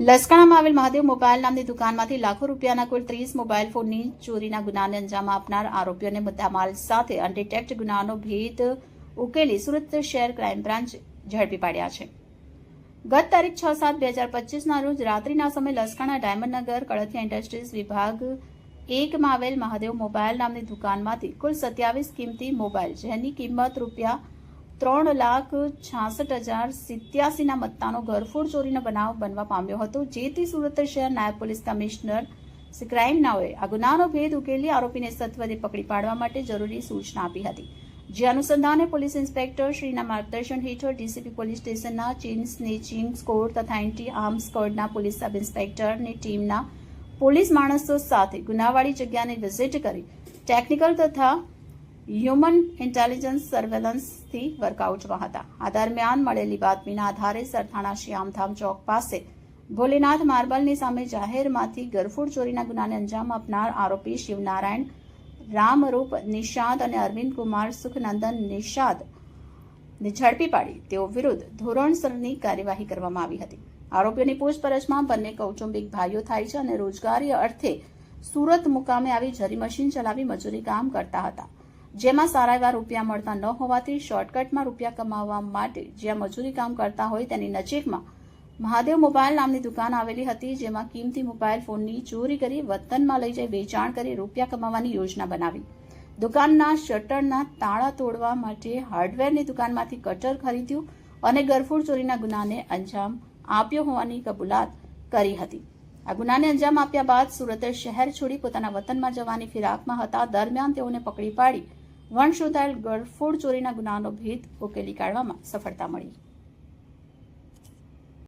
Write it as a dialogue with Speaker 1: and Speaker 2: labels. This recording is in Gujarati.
Speaker 1: લસકાણામાં આવેલ મહાદેવ મોબાઈલ નામની દુકાનમાંથી લાખો રૂપિયાના કુલ 30 મોબાઈલ ફોનની ચોરીના ગુનાને અંજામ આપનાર આરોપીઓને મુદ્દામાલ સાથે અનડિટેક્ટ ગુનાનો ભેદ ઉકેલી સુરત શહેર ક્રાઇમ બ્રાન્ચ ઝડપી પાડ્યા છે. ગત તારીખ 6/7/2025ના રોજ રાત્રિના સમયે લસકાણા ડાયમંડનગર કળથિયા ઇન્ડસ્ટ્રીઝ વિભાગ 1માં આવેલ મહાદેવ મોબાઈલ નામની દુકાનમાંથી કુલ 27 કિંમતી મોબાઈલ જેની કિંમત રૂપિયા 3,66,087ના મત્તાનો ઘરફોડ ચોરીનો બનાવ બનવા પામ્યો હતો. જેથી સુરત શહેર નાયબ પોલીસ કમિશનર શ્રી ક્રાઇમ નાઓએ આ ગુનાનો ભેદ ઉકેલી આરોપીને સત્વરે પકડી પાડવા માટે જરૂરી સૂચના આપી હતી. જે અનુસંધાને પોલીસ ઇન્સ્પેક્ટર શ્રીના માર્ગદર્શન હેઠળ ડીસીપી પોલીસ સ્ટેશનના ચેઇન સ્નેચિંગ સ્કોડ તથા એન્ટી આર્મ્સ સ્કોડના પોલીસ સબ ઇન્સ્પેક્ટરની ટીમના પોલીસ માણસો સાથે ગુનાવાળી જગ્યાને વિઝિટ કરી ટેકનિકલ તથા હ્યુમન ઇન્ટેલિજન્સ સર્વેલન્સથી વર્કઆઉટમાં હતા. આ દરમિયાન મળેલી બાતમીના આધારે સરથાણા શ્યામધામ ચોક પાસે ભોલેનાથ માર્બલની સામે જાહેરમાંથી ગરફોડ ચોરીના ગુનાને અંજામ આપનાર આરોપી શિવનારાયણ રામરૂપ નિષાદ અને અરવિંદ કુમાર સુખનંદન નિષાદને ઝડપી પાડી તેઓ વિરુદ્ધ ધોરણસરની કાર્યવાહી કરવામાં આવી હતી. આરોપીઓની પૂછપરછમાં બંને કૌટુંબિક ભાઈઓ થાય છે અને રોજગારી અર્થે સુરત મુકામે આવી જરી મશીન ચલાવી મજૂરી કામ કરતા હતા. જેમાં સારા એવા રૂપિયા મળતા ન હોવાથી શોર્ટકટમાં રૂપિયા કમાવવા માટે જ્યાં મજૂરી કામ કરતા હોય તેની નજીકમાં મહાદેવ મોબાઈલ નામની દુકાન આવેલી હતી. જેમાં કિંમતી મોબાઈલ ફોનની ચોરી કરી વતનમાં લઈ જઈ વેચાણ કરી રૂપિયા કમાવાની યોજના બનાવી. દુકાનના શટરના તાળા તોડવા માટે હાર્ડવેરની દુકાનમાંથી કટર ખરીદ્યું અને ગરફોડ ચોરીના ગુનાને અંજામ આપ્યો હોવાની કબૂલાત કરી હતી. આ ગુનાને અંજામ આપ્યા બાદ સુરત શહેર છોડી પોતાના વતનમાં જવાની ફિરાકમાં હતા. દરમિયાન તેઓને પકડી પાડી વણ શોધાયેલ ગરફોડ ચોરીના ગુનાનો ભેદ ઉકેલી કાઢવામાં સફળતા મળી.